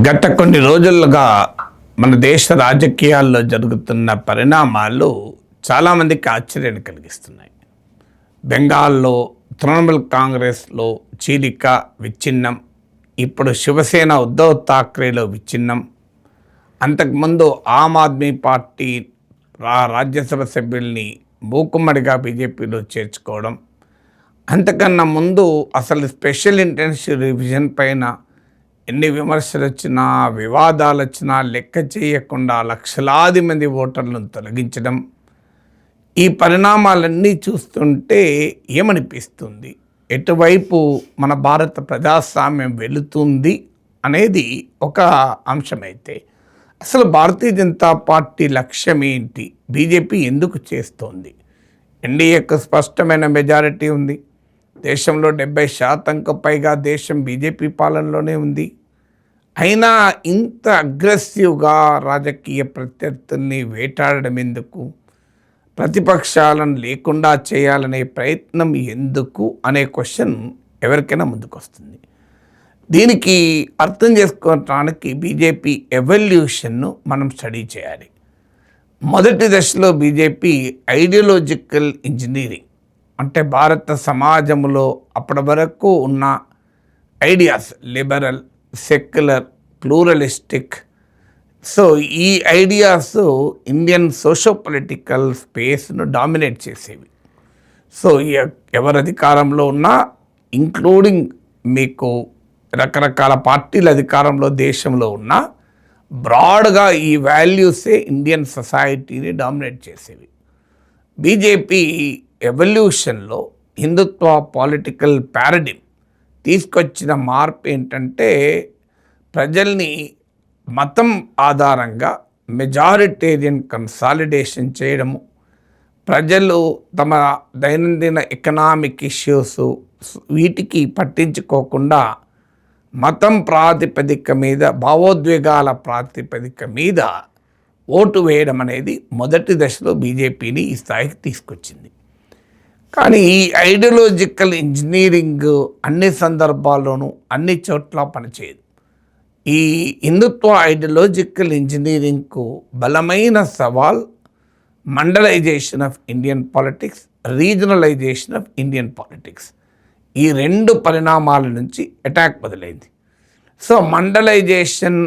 గత కొన్ని రోజులుగా మన దేశ రాజకీయాల్లో జరుగుతున్న పరిణామాలు చాలామందికి ఆశ్చర్యాన్ని కలిగిస్తున్నాయి. బెంగాల్లో తృణమూల్ కాంగ్రెస్లో చీలిక, విచ్ఛిన్నం, ఇప్పుడు శివసేన ఉద్ధవ్ థాక్రేలో విచ్ఛిన్నం, అంతకుముందు ఆమ్ ఆద్మీ పార్టీ రాజ్యసభ సభ్యుల్ని మూకుమ్మడిగా బీజేపీలో చేర్చుకోవడం, అంతకన్నా ముందు అసలు స్పెషల్ ఇంటెన్సివ్ రివిజన్ పైన ఎన్ని విమర్శలు వచ్చినా, వివాదాలు వచ్చినా లెక్క చేయకుండా లక్షలాది మంది ఓటర్లను తొలగించడం, ఈ పరిణామాలన్నీ చూస్తుంటే ఏమనిపిస్తుంది, ఎటువైపు మన భారత ప్రజాస్వామ్యం వెళుతుంది అనేది ఒక అంశమైతే, అసలు భారతీయ జనతా పార్టీ లక్ష్యం ఏంటి, బీజేపీ ఎందుకు చేస్తోంది? ఎన్డీఏకు స్పష్టమైన మెజారిటీ ఉంది. దేశంలో 70% పైగా దేశం బీజేపీ పాలనలోనే ఉంది. అయినా ఇంత అగ్రెసివ్గా రాజకీయ ప్రత్యర్థుల్ని వేటాడడం ఎందుకు, ప్రతిపక్షాలను లేకుండా చేయాలనే ప్రయత్నం ఎందుకు అనే క్వశ్చన్ ఎవరికైనా ముందుకు వస్తుంది. దీనికి అర్థం చేసుకోవడానికి బీజేపీ ఎవల్యూషన్ను మనం స్టడీ చేయాలి. మొదటి దశలో బీజేపీ ఐడియాలజికల్ ఇంజనీరింగ్, అంటే భారత సమాజంలో అప్పటి వరకు ఉన్న ideas, liberal, secular, pluralistic, so ఈ ఐడియాస్ ఇండియన్ సోషో పొలిటికల్ స్పేస్ను డామినేట్ చేసేవి. సో ఎవరు అధికారంలో ఉన్నా, ఇంక్లూడింగ్ మీకు రకరకాల పార్టీల అధికారంలో దేశంలో ఉన్నా, బ్రాడ్గా ఈ వాల్యూసే ఇండియన్ సొసైటీని డామినేట్ చేసేవి. బీజేపీ ఎవల్యూషన్లో హిందుత్వ పొలిటికల్ పారాడిమ్ తీసుకొచ్చిన మార్పు ఏంటంటే, ప్రజల్ని మతం ఆధారంగా మెజారిటేరియన్ కన్సాలిడేషన్ చేయడము, ప్రజలు తమ దైనందిన ఎకనామిక్ ఇష్యూస్ వీటికి పట్టించుకోకుండా మతం ప్రాతిపదిక మీద, భావోద్వేగాల ప్రాతిపదిక మీద ఓటు వేయడం అనేది మొదటి దశలో బీజేపీని ఈ స్థాయికి తీసుకొచ్చింది. కానీ ఈ ఐడియాలజికల్ ఇంజనీరింగ్ అన్ని సందర్భాల్లోనూ అన్ని చోట్ల పనిచేయదు. ఈ హిందుత్వ ఐడియాలజికల్ ఇంజనీరింగ్కు బలమైన సవాల్ Mandalisation of Indian politics, regionalisation of Indian politics. ఈ రెండు పరిణామాల నుంచి అటాక్ మొదలైంది. సో మండలైజేషన్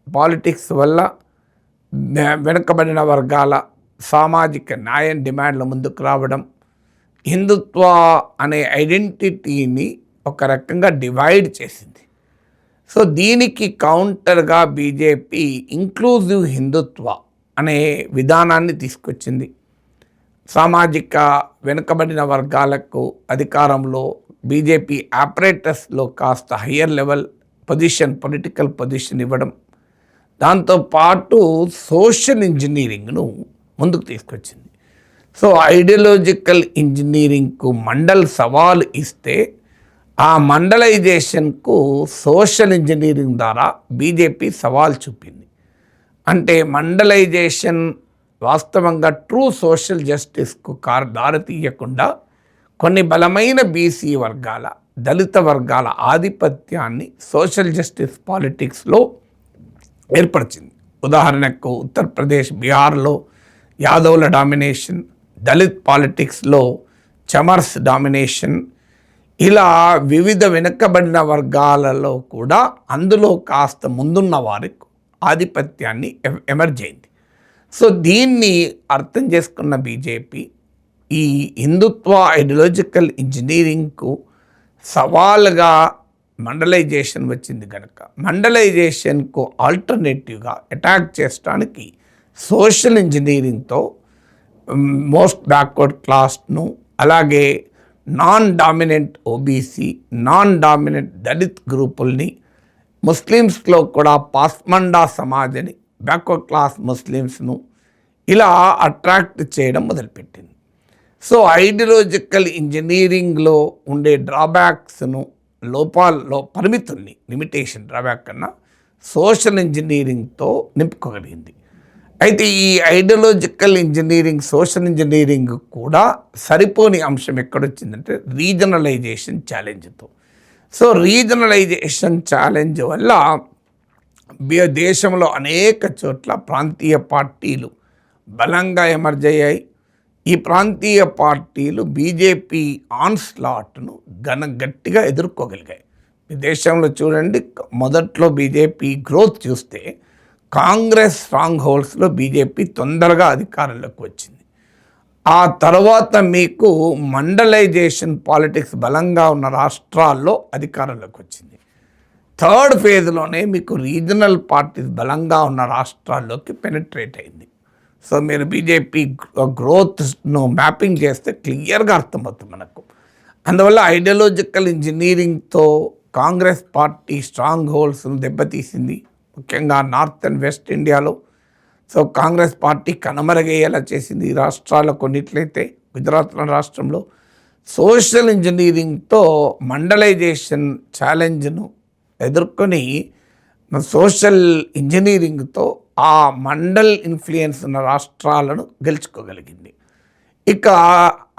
పాలిటిక్స్ వల్ల వెనుకబడిన వర్గాల సామాజిక న్యాయం డిమాండ్ల ముందుకు రావడం, హిందుత్వ అనే ఐడెంటిటీని ఒక రకంగా డివైడ్ చేసింది. సో దీనికి కౌంటర్గా బీజేపీ ఇంక్లూజివ్ హిందుత్వ అనే విధానాన్ని తీసుకొచ్చింది. సామాజిక వెనుకబడిన వర్గాలకు అధికారంలో బీజేపీ ఆపరేటర్స్లో కాస్త higher level position, political position ఇవ్వడం, దాంతోపాటు సోషల్ ఇంజనీరింగ్ను ముందుకు తీసుకొచ్చింది. సో ఐడియాలజికల్ ఇంజనీరింగ్కు మండల్ సవాల్ ఇస్తే, ఆ మండలైజేషన్కు సోషల్ ఇంజనీరింగ్ ద్వారా బీజేపీ సవాల్ చూపింది. అంటే మండలైజేషన్ వాస్తవంగా ట్రూ సోషల్ జస్టిస్కు దారి తీయకుండా కొన్ని బలమైన బీసీ వర్గాల, దళిత వర్గాల ఆధిపత్యాన్ని సోషల్ జస్టిస్ పాలిటిక్స్లో ఏర్పరిచింది. ఉదాహరణకు ఉత్తరప్రదేశ్, బీహార్లో యాదవ్ల డామినేషన్, దళిత్ పాలిటిక్స్లో చమర్స్ డామినేషన్, ఇలా వివిధ వెనుకబడిన వర్గాలలో కూడా అందులో కాస్త ముందున్న వారికి ఆధిపత్యాన్ని ఎమర్జ్ అయింది. సో దీన్ని అర్థం చేసుకున్న బీజేపీ ఈ హిందుత్వ ఐడియాలజికల్ ఇంజనీరింగ్కు సవాలుగా మండలైజేషన్ వచ్చింది కనుక, మండలైజేషన్కు ఆల్టర్నేటివ్గా అటాక్ చేయడానికి సోషల్ ఇంజనీరింగ్తో మోస్ట్ బ్యాక్వర్డ్ క్లాస్ను, అలాగే non dominant OBC, non dominant Dalit గ్రూపుల్ని, ముస్లిమ్స్లో కూడా పాస్మండా సమాజని, బ్యాక్వర్డ్ క్లాస్ ముస్లిమ్స్ను ఇలా అట్రాక్ట్ చేయడం మొదలుపెట్టింది. సో ఐడియాలజికల్ ఇంజనీరింగ్లో ఉండే డ్రాబ్యాక్స్ను, లోపాల్లో పరిమితుల్ని, లిమిటేషన్ డ్రాబ్యాక్ కన్నా సోషల్ ఇంజనీరింగ్తో నింపుకోగలిగింది. అయితే ఈ ఐడియాలజికల్ ఇంజనీరింగ్, సోషల్ ఇంజనీరింగ్ కూడా సరిపోని అంశం ఎక్కడొచ్చిందంటే రీజనలైజేషన్ ఛాలెంజ్తో. సో రీజనలైజేషన్ ఛాలెంజ్ వల్ల దేశంలో అనేక చోట్ల ప్రాంతీయ పార్టీలు బలంగా ఎమర్జ్ అయ్యాయి. ఈ ప్రాంతీయ పార్టీలు బీజేపీ ఆన్స్లాట్ను గట్టిగా ఎదుర్కోగలిగాయి. ఈ దేశంలో చూడండి, మొదట్లో బీజేపీ గ్రోత్ చూస్తే కాంగ్రెస్ స్ట్రాంగ్ హోల్డ్స్లో బీజేపీ తొందరగా అధికారంలోకి వచ్చింది. ఆ తర్వాత మీకు మండలైజేషన్ పాలిటిక్స్ బలంగా ఉన్న రాష్ట్రాల్లో అధికారంలోకి వచ్చింది. థర్డ్ ఫేజ్లోనే మీకు రీజనల్ పార్టీస్ బలంగా ఉన్న రాష్ట్రాల్లోకి పెనిట్రేట్ అయింది. సో మీరు బీజేపీ గ్రోత్ను మ్యాపింగ్ చేస్తే క్లియర్గా అర్థమవుతుంది మనకు. అందువల్ల ఐడియాలజికల్ ఇంజనీరింగ్తో కాంగ్రెస్ పార్టీ స్ట్రాంగ్ హోల్డ్స్ను దెబ్బతీసింది, ముఖ్యంగా నార్త్ అండ్ వెస్ట్ ఇండియాలో. సో కాంగ్రెస్ పార్టీ కనుమరుగయ్యేలా చేసింది ఈ రాష్ట్రాల్లో కొన్నిట్లయితే. గుజరాత్ రాష్ట్రంలో సోషల్ ఇంజనీరింగ్తో మండలైజేషన్ ఛాలెంజ్ను ఎదుర్కొని సోషల్ ఇంజనీరింగ్తో ఆ మండల్ ఇన్ఫ్లుయెన్స్ ఉన్న రాష్ట్రాలను గెలుచుకోగలిగింది. ఇక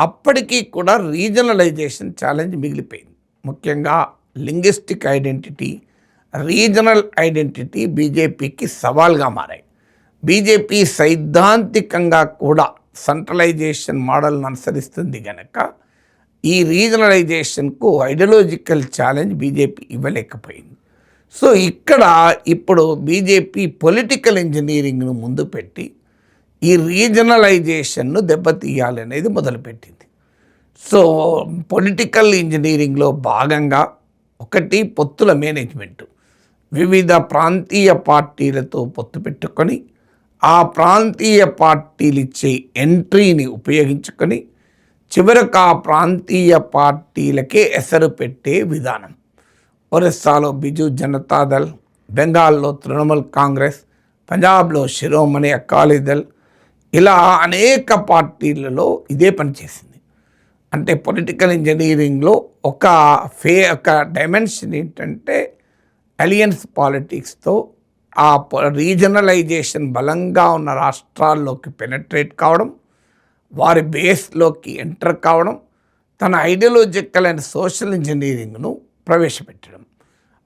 అప్పటికీ కూడా రీజనలైజేషన్ ఛాలెంజ్ మిగిలిపోయింది. ముఖ్యంగా లింగ్విస్టిక్ ఐడెంటిటీ, రీజనల్ ఐడెంటిటీ బీజేపీకి సవాల్గా మారాయి. బీజేపీ సైద్ధాంతికంగా కూడా సెంట్రలైజేషన్ మోడల్ను అనుసరిస్తుంది కనుక ఈ రీజనలైజేషన్కు ఐడియాలజికల్ ఛాలెంజ్ బీజేపీ ఇవ్వలేకపోయింది. సో ఇక్కడ ఇప్పుడు బీజేపీ పొలిటికల్ ఇంజనీరింగ్ను ముందు పెట్టి ఈ రీజనలైజేషన్ను దెబ్బతీయాలనేది మొదలుపెట్టింది. సో పొలిటికల్ ఇంజనీరింగ్లో భాగంగా ఒకటి పొత్తుల మేనేజ్మెంటు, వివిధ ప్రాంతీయ పార్టీలతో పొత్తు పెట్టుకొని ఆ ప్రాంతీయ పార్టీలు ఇచ్చే ఎంట్రీని ఉపయోగించుకొని చివరకు ఆ ప్రాంతీయ పార్టీలకే ఎసరు పెట్టే విధానం. ఒరిస్సాలో బిజు జనతాదళ్, బెంగాల్లో తృణమూల్ కాంగ్రెస్, పంజాబ్లో శిరోమణి అకాలీదళ్, ఇలా అనేక పార్టీలలో ఇదే పనిచేసింది. అంటే పొలిటికల్ ఇంజనీరింగ్లో ఒక డైమెన్షన్ ఏంటంటే అలియన్స్ పాలిటిక్స్తో ఆ రీజనలైజేషన్ బలంగా ఉన్న రాష్ట్రాల్లోకి పెనట్రేట్ కావడం, వారి బేస్లోకి ఎంటర్ కావడం, తన ఐడియాలజికల్ అండ్ సోషల్ ఇంజనీరింగ్ను ప్రవేశపెట్టడం.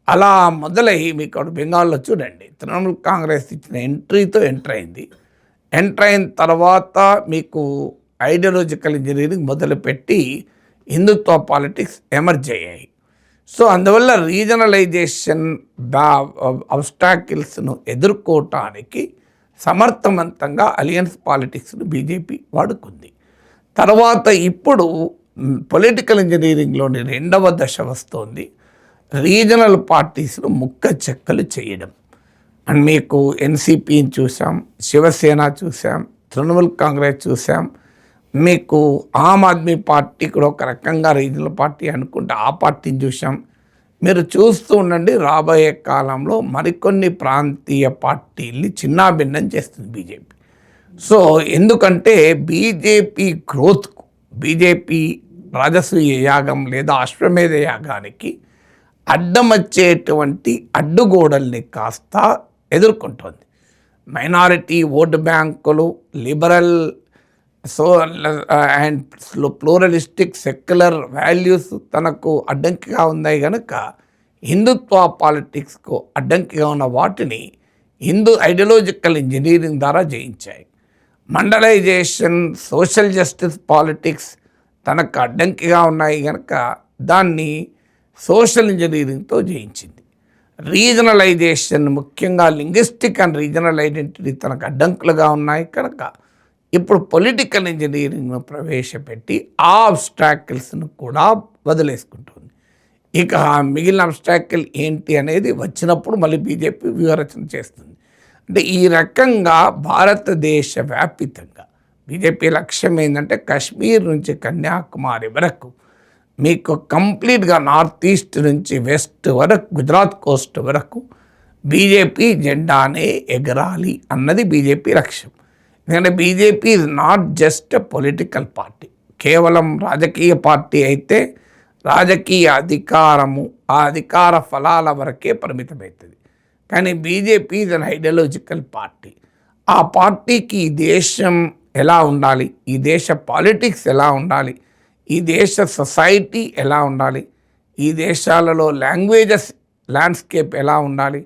అలా మొదలై మీకు బెంగాల్లో చూడండి, తృణమూల్ కాంగ్రెస్ ఇచ్చిన ఎంట్రీతో ఎంటర్ అయింది. ఎంటర్ అయిన తర్వాత మీకు ఐడియాలజికల్ ఇంజనీరింగ్ మొదలుపెట్టి హిందుత్వ పాలిటిక్స్ ఎమర్జ్ అయ్యాయి. సో అందువల్ల రీజనలైజేషన్ అబ్స్టాకిల్స్ను ఎదుర్కోవటానికి సమర్థవంతంగా అలియన్స్ పాలిటిక్స్ను బీజేపీ వాడుకుంది. తర్వాత ఇప్పుడు పొలిటికల్ ఇంజనీరింగ్లోని రెండవ దశ వస్తోంది, రీజనల్ పార్టీస్ను ముక్క చెక్కలు చేయడం. అండ్ మీకు ఎన్సీపీని చూసాం, శివసేన చూసాం, తృణమూల్ కాంగ్రెస్ చూసాం, మీకు ఆమ్ ఆద్మీ పార్టీ కూడా ఒక రకంగా రీజనల్ పార్టీ అనుకుంటే ఆ పార్టీని చూసాం. మీరు చూస్తూ ఉండండి, రాబోయే కాలంలో మరికొన్ని ప్రాంతీయ పార్టీల్ని చిన్నాభిన్నం చేస్తుంది బీజేపీ. సో ఎందుకంటే బీజేపీ గ్రోత్కు, బీజేపీ రాజసూయ యాగం లేదా అశ్వమేధ యాగానికి అడ్డమచ్చేటువంటి అడ్డుగోడల్ని కాస్త ఎదుర్కొంటుంది. మైనారిటీ ఓటు బ్యాంకులు, liberal and pluralistic secular values తనకు అడ్డంకిగా ఉన్నాయి కనుక హిందుత్వ పాలిటిక్స్కు అడ్డంకిగా ఉన్న వాటిని హిందూ ఐడియాలజికల్ ఇంజనీరింగ్ ద్వారా జయించాయి. మండలైజేషన్, సోషల్ జస్టిస్ పాలిటిక్స్ తనకు అడ్డంకిగా ఉన్నాయి కనుక దాన్ని సోషల్ ఇంజనీరింగ్తో జయించింది. రీజనలైజేషన్, ముఖ్యంగా లింగ్విస్టిక్ అండ్ రీజనల్ ఐడెంటిటీ తనకు అడ్డంకులుగా ఉన్నాయి కనుక ఇప్పుడు పొలిటికల్ ఇంజనీరింగ్ను ప్రవేశపెట్టి ఆ అబ్స్ట్రాకిల్స్ను కూడా వదిలేసుకుంటుంది. ఇక మిగిలిన అబ్స్ట్రాకిల్ ఏంటి అనేది వచ్చినప్పుడు మళ్ళీ బీజేపీ వ్యూహరచన చేస్తుంది. అంటే ఈ రకంగా భారతదేశ వ్యాపితంగా బీజేపీ లక్ష్యం ఏంటంటే కాశ్మీర్ నుంచి కన్యాకుమారి వరకు మీకు కంప్లీట్గా నార్త్ ఈస్ట్ నుంచి వెస్ట్ వరకు, గుజరాత్ కోస్ట్ వరకు బీజేపీ జెండానే ఎగరాలి అన్నది బీజేపీ లక్ష్యం. ఎందుకంటే BJP is not just a political party, కేవలం రాజకీయ పార్టీ అయితే రాజకీయ అధికారము, ఆ అధికార ఫలాల వరకే పరిమితమవుతుంది. కానీ BJP is an ideological party. ఆ పార్టీకి ఈ దేశం ఎలా ఉండాలి, ఈ దేశ పాలిటిక్స్ ఎలా ఉండాలి, ఈ దేశ సొసైటీ ఎలా ఉండాలి, ఈ దేశాలలో లాంగ్వేజెస్ ల్యాండ్స్కేప్ ఎలా ఉండాలి,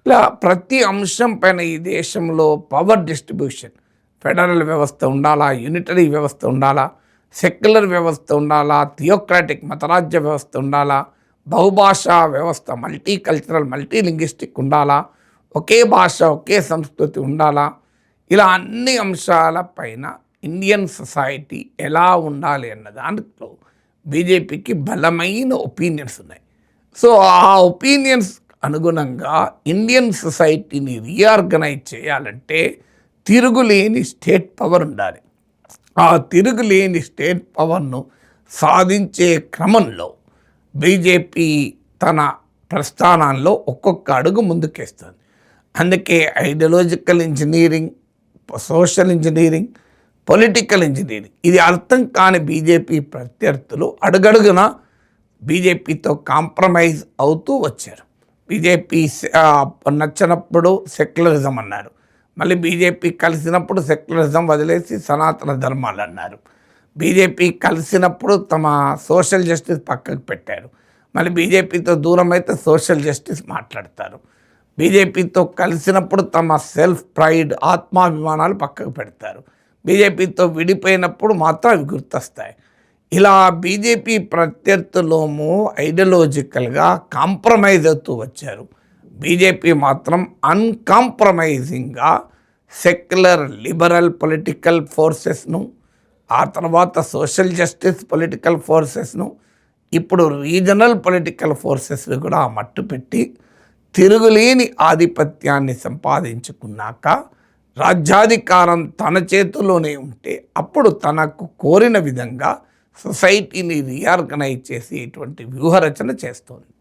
ఇలా ప్రతి అంశం పైన ఈ దేశంలో పవర్ డిస్ట్రిబ్యూషన్, ఫెడరల్ వ్యవస్థ ఉండాలా, యూనిటరీ వ్యవస్థ ఉండాలా, సెక్యులర్ వ్యవస్థ ఉండాలా, థియోక్రాటిక్ మతరాజ్య వ్యవస్థ ఉండాలా, బహుభాషా వ్యవస్థ, మల్టీ కల్చరల్ మల్టీ లింగ్విస్టిక్ ఉండాలా, ఒకే భాష ఒకే సంస్కృతి ఉండాలా, ఇలా అన్ని అంశాల పైన ఇండియన్ సొసైటీ ఎలా ఉండాలి అన్న దాంట్లో బీజేపీకి బలమైన ఒపీనియన్స్ ఉన్నాయి. సో ఆ ఒపీనియన్స్ అనుగుణంగా ఇండియన్ సొసైటీని రీఆర్గనైజ్ చేయాలంటే తిరుగులేని స్టేట్ పవర్ ఉండాలి. ఆ తిరుగులేని స్టేట్ పవర్ను సాధించే క్రమంలో బీజేపీ తన ప్రస్థానంలో ఒక్కొక్క అడుగు ముందుకేస్తుంది. అందుకే ideological engineering, social engineering, political engineering ఇది అర్థం కాని బీజేపీ ప్రత్యర్థులు అడుగడుగున బీజేపీతో కాంప్రమైజ్ అవుతూ వచ్చారు. బీజేపీ నచ్చినప్పుడు సెక్యులరిజం అన్నారు, మళ్ళీ బీజేపీ కలిసినప్పుడు సెక్యులరిజం వదిలేసి సనాతన ధర్మాలు అన్నారు. బీజేపీ కలిసినప్పుడు తమ సోషల్ జస్టిస్ పక్కకు పెట్టారు, మళ్ళీ బీజేపీతో దూరం అయితే సోషల్ జస్టిస్ మాట్లాడతారు. బీజేపీతో కలిసినప్పుడు తమ సెల్ఫ్ ప్రైడ్, ఆత్మాభిమానాలు పక్కకు పెడతారు. బీజేపీతో విడిపోయినప్పుడు మాత్రం అవి గుర్తొస్తాయి. ఇలా బీజేపీ ప్రత్యర్థులోమో ఐడియాలజికల్గా కాంప్రమైజ్ అవుతూ వచ్చారు. బీజేపీ మాత్రం అన్కాంప్రమైజింగ్గా సెక్యులర్ లిబరల్ పొలిటికల్ ఫోర్సెస్ను, ఆ తర్వాత సోషల్ జస్టిస్ పొలిటికల్ ఫోర్సెస్ను, ఇప్పుడు రీజనల్ పొలిటికల్ ఫోర్సెస్ని కూడా మట్టు పెట్టి తిరుగులేని ఆధిపత్యాన్ని సంపాదించుకున్నాక రాజ్యాధికారం తన చేతిలోనే ఉంటే అప్పుడు తనకు కోరిన విధంగా సొసైటీని రీఆర్గనైజ్ చేసి ఇటువంటి వ్యూహరచన చేస్తోంది.